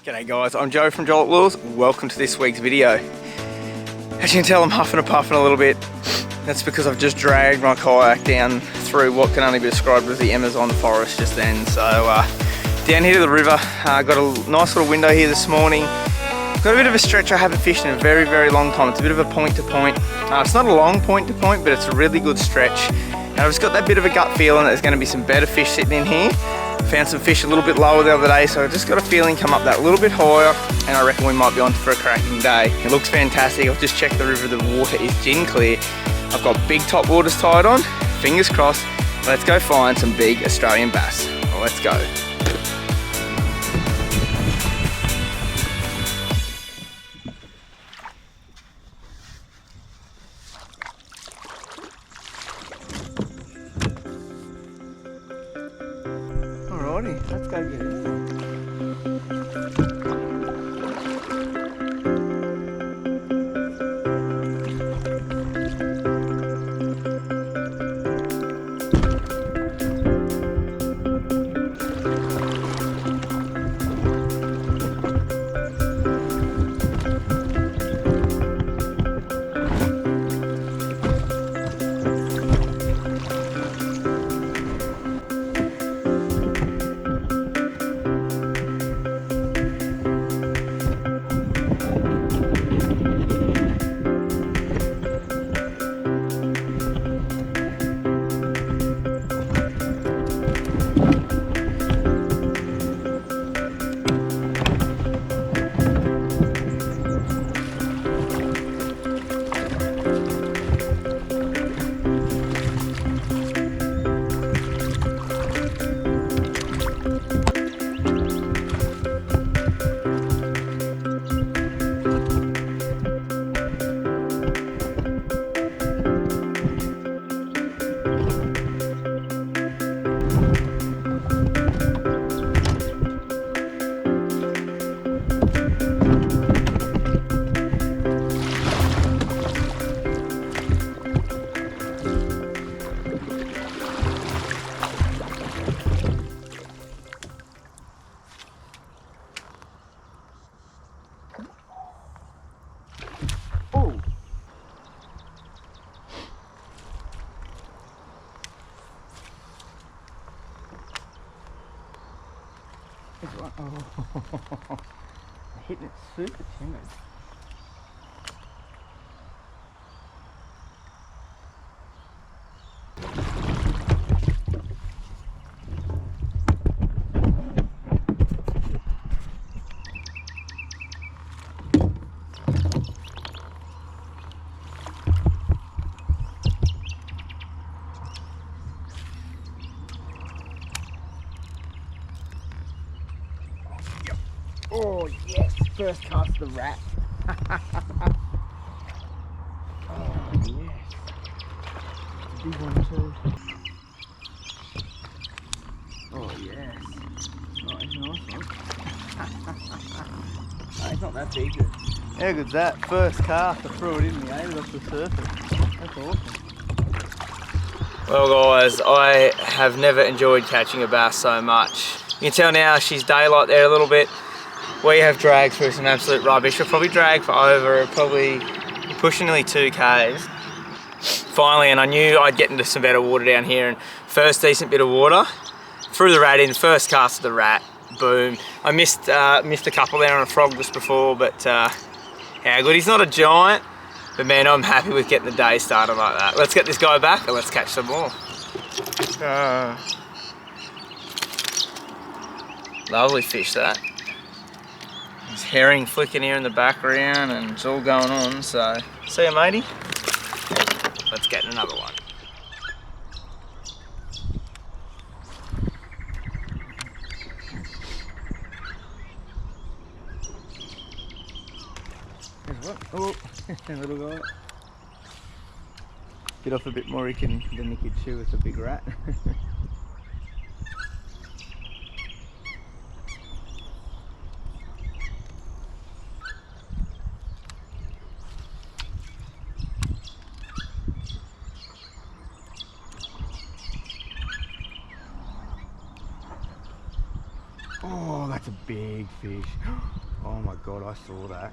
G'day guys, I'm Joe from Joel Lures. Welcome to this week's video. As you can tell, I'm huffing and puffing a little bit. That's because I've just dragged my kayak down through what can only be described as the Amazon forest just then. So down here to the river, got a nice little window here this morning. Got a bit of a stretch I haven't fished in a very, very long time. It's a bit of a point to point. It's not a long point to point, but it's a really good stretch. And I've just got that bit of a gut feeling that there's going to be some better fish sitting in here. Found some fish a little bit lower the other day, so I just got a feeling come up that little bit higher, and I reckon we might be on for a cracking day. It looks fantastic. I've just checked the river, the water is gin clear. I've got big top waters tied on, fingers crossed. Let's go find some big Australian bass. Well, let's go. Alrighty, let's go get it. Oh, hitting it super timid. Oh yes, first cast of the rat. Oh yes, it's a big one too. Oh yes, oh it's a nice one. Oh, it's not that big. How good's that? First cast, I threw it in the air off the surface. That's awesome. Well guys, I have never enjoyed catching a bass so much. You can tell now she's daylight there a little bit. We have dragged through some absolute rubbish. We've probably dragged for over, pushing nearly 2 Ks. Finally, and I knew I'd get into some better water down here, and first decent bit of water. Threw the rat in, first cast of the rat, boom. I missed a couple there on a frog just before, but how good. He's not a giant, but man, I'm happy with getting the day started like that. Let's get this guy back and let's catch some more. Lovely fish that. There's herring flicking here in the background and it's all going on, so see ya matey. Let's get another one. There's one. Oh, little guy. Get off a bit more than he could chew. It's a big rat. Oh, that's a big fish. fish. Oh my god, I saw that.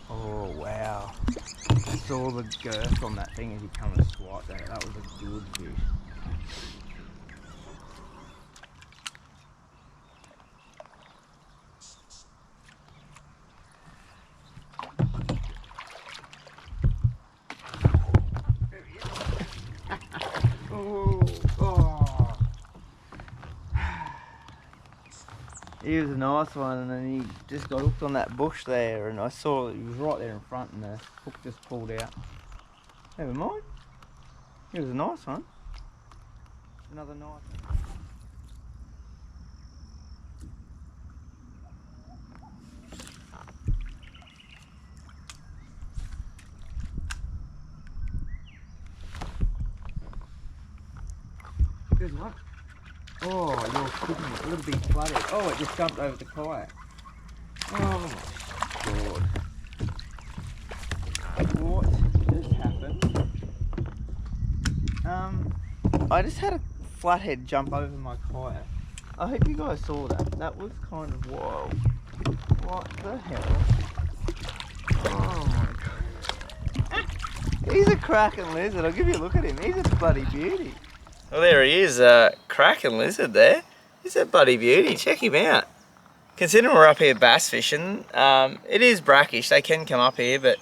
Oh wow. I saw the girth on that thing as he come and swat there. That was a good fish. He was a nice one, and then he just got hooked on that bush there, and I saw that he was right there in front, and the hook just pulled out. Never mind. He was a nice one. Another nice one. There's one. Oh, you're kidding me. A little bit flooded. Oh, it just jumped over the kayak. Oh my god. What just happened? I just had a flathead jump over my kayak. I hope you guys saw that. That was kind of wild. What the hell? Oh my god. He's a cracking lizard. I'll give you a look at him. He's a bloody beauty. Well, there he is, cracking lizard there. He's a bloody beauty. Check him out. Considering we're up here bass fishing, it is brackish. They can come up here, but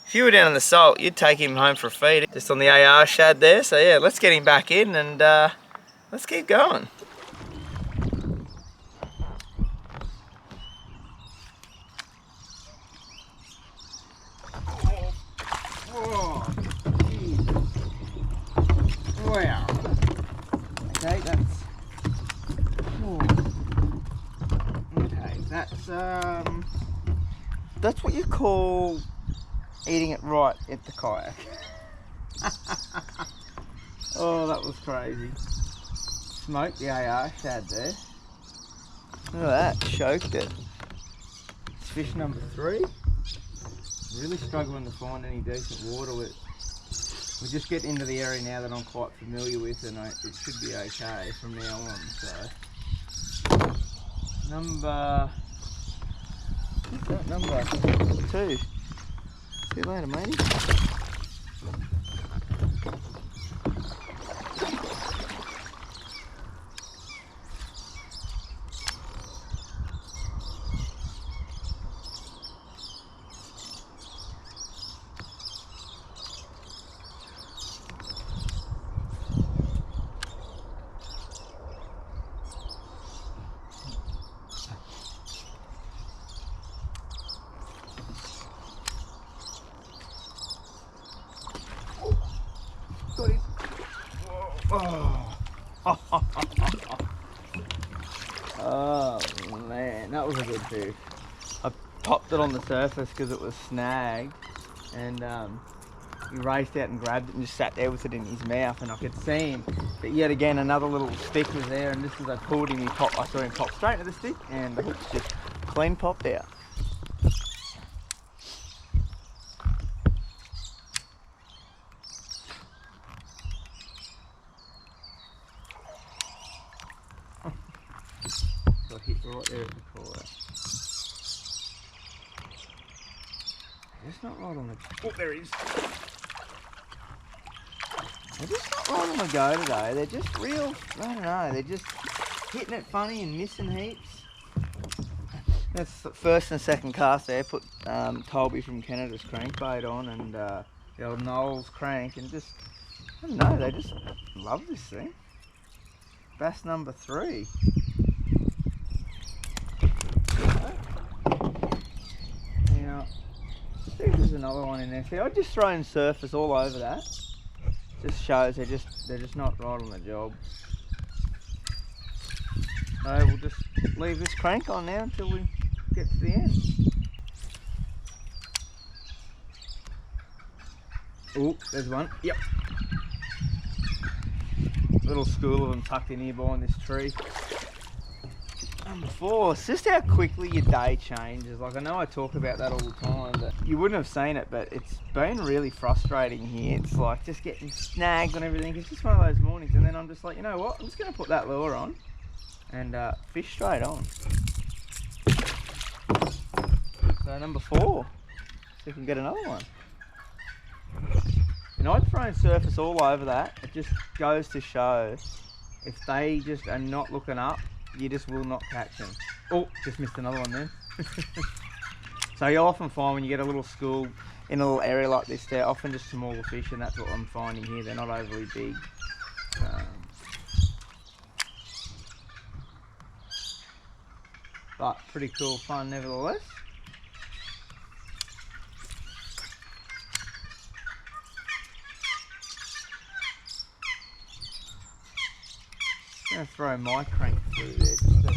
if you were down in the salt, you'd take him home for a feed. Just on the AR shad there. So yeah, let's get him back in and let's keep going. Oh, Jesus. Wow. Okay, that's... Oh. Okay, that's what you call eating it right at the kayak. Oh, that was crazy. Smoked the AR shad there. Look at that, choked it. It's fish number 3. Really struggling to find any decent water with. We just get into the area now that I'm quite familiar with, and it should be okay from now on. So, number 2. See you later, matey. Got him. Oh. Oh man, that was a good fish. I popped it on the surface because it was snagged, and he raced out and grabbed it and just sat there with it in his mouth, and I could see him. But yet again, another little stick was there, and just as I pulled him, I saw him pop straight to the stick, and the hook's just clean popped out. Got hit right there at the core. It's not right on the... Oh, there he is. They're just not right on the go today. They're just real... I don't know. They're just hitting it funny and missing heaps. That's the first and second cast there. Put Colby from Canada's crankbait on, and the old Knowles crank, and just... I don't know. They just love this thing. Bass number 3. Now, see if there's another one in there. See, I'd just throw in surface all over that. Just shows they're just not right on the job. So we'll just leave this crank on now until we get to the end. Oh, there's one. Yep. Little school of them tucked in here behind this tree. Number 4, it's just how quickly your day changes. Like, I know I talk about that all the time, but you wouldn't have seen it, but it's been really frustrating here. It's like just getting snagged and everything. It's just one of those mornings, and then I'm just like, you know what? I'm just going to put that lure on and fish straight on. So number 4. See if we can get another one. And I'd thrown surface all over that. It just goes to show, if they just are not looking up, you just will not catch them. Oh, just missed another one then. So you'll often find when you get a little school in a little area like this, they're often just smaller fish, and that's what I'm finding here. They're not overly big. But pretty cool fun nevertheless. I'm going to throw my crank through there just to...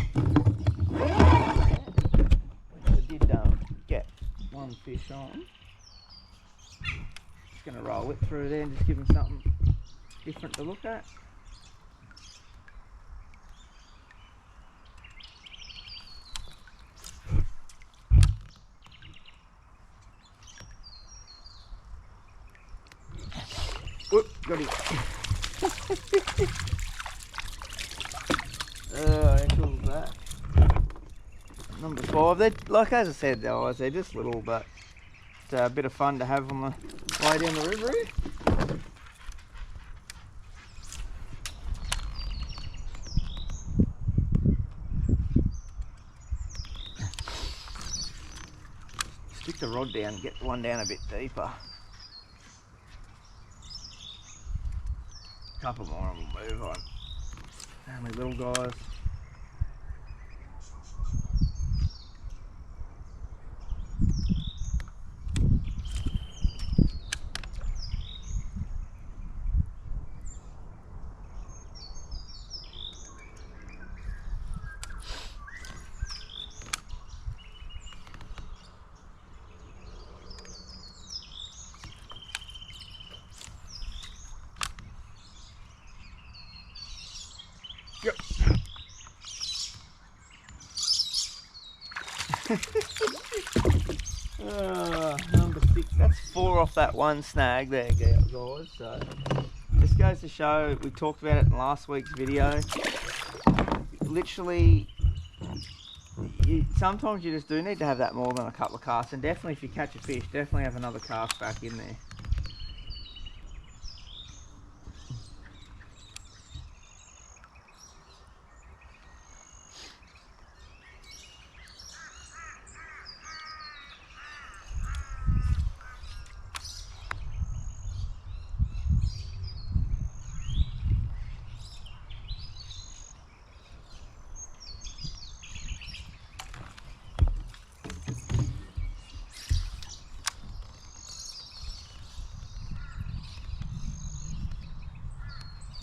I did get one fish on. Just going to roll it through there and just give him something different to look at. Whoop, got him. How cool is that? Number 5. They're, like as I said, guys, they're just little, but it's a bit of fun to have on the way down the river here. Stick the rod down and get the one down a bit deeper. Couple more and we'll move on. Only little guys. Yep. Number 6. That's 4 off that one snag there, guys. So this goes to show, we talked about it in last week's video. Literally, sometimes you just do need to have that more than a couple of casts, and definitely if you catch a fish, definitely have another cast back in there.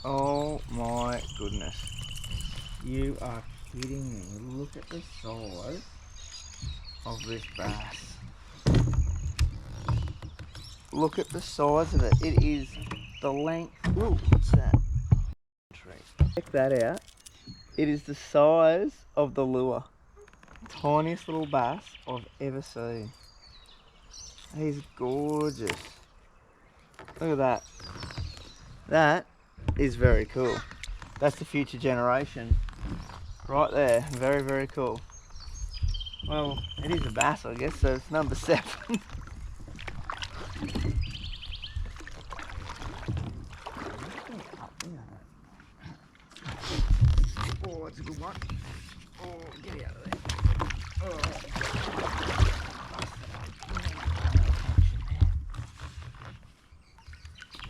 Oh my goodness. You are kidding me. Look at the size of this bass. Look at the size of it. It is the length. Ooh, what's that? Check that out. It is the size of the lure. Tiniest little bass I've ever seen. He's gorgeous. Look at that. That is very cool. That's the future generation right there. Very, very cool. Well, it is a bass, I guess, so it's number 7. Oh, that's a good one. Oh, get out of there. Oh.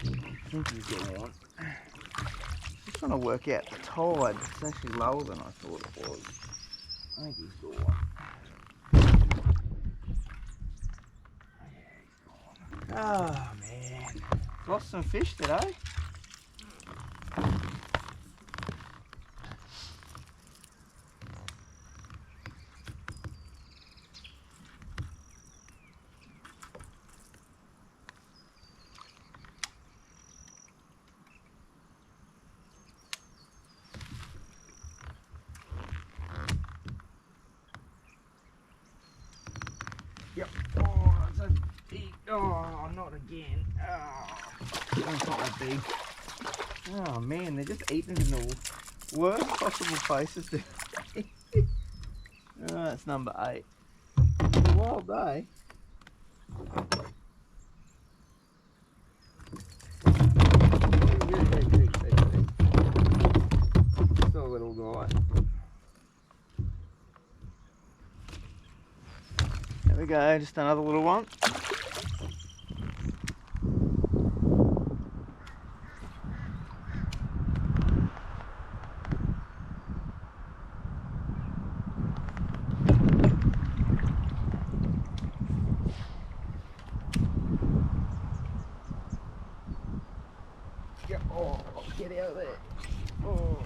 I think he's getting on. Just trying to work out the tide. It's actually lower than I thought it was. I think he's got one. Oh man, lost some fish today. Yep. Oh, it's a big. Oh, not again. Oh, that's not that big. Oh man, they're just eating in the worst possible places to be. That's number 8. Wild day. Still a little guy. There we go, just another little one. Oh, get out of there. Oh,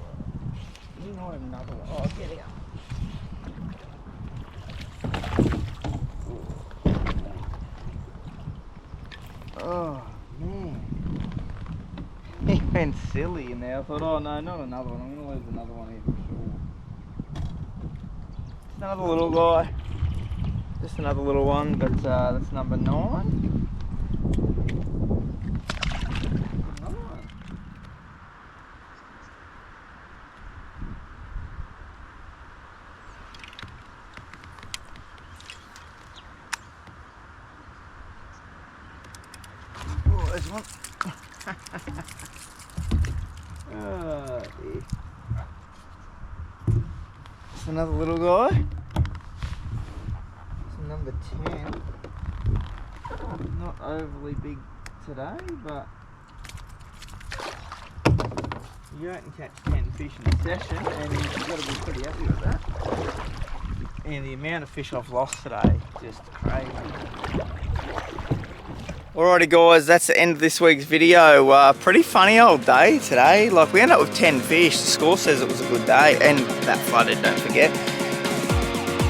you know another one. Oh, get out. Oh, man. He went silly in there. I thought, oh no, not another one. I'm going to lose another one here for sure. Just another little guy. Just another little one, but that's number 9. There's one. Oh, dear. It's another little guy. It's number 10. Not overly big today, but you don't catch 10 fish in a session, and you've got to be pretty happy with that. And the amount of fish I've lost today, just crazy. Alrighty guys, that's the end of this week's video. Pretty funny old day today. Like, we ended up with 10 fish. The score says it was a good day, and that flooded, don't forget.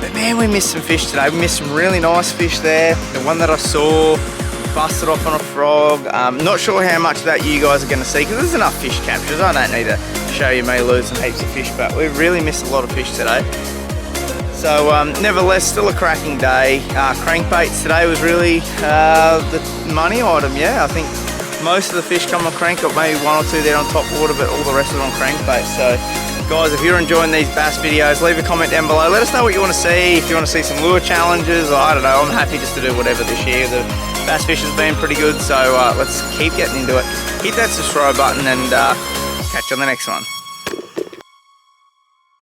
But man, we missed some fish today. We missed some really nice fish there. The one that I saw busted off on a frog. Not sure how much of that you guys are going to see, because there's enough fish captures. I don't need to show you me losing heaps of fish, but we really missed a lot of fish today. So nevertheless, still a cracking day. Crankbaits today was really the money item. Yeah, I think most of the fish come on crank, got maybe 1 or 2 there on top water, but all the rest are on crankbaits. So guys, if you're enjoying these bass videos, leave a comment down below. Let us know what you want to see. If you want to see some lure challenges, I don't know, I'm happy just to do whatever this year. The bass fish has been pretty good, so let's keep getting into it. Hit that subscribe button and catch you on the next one.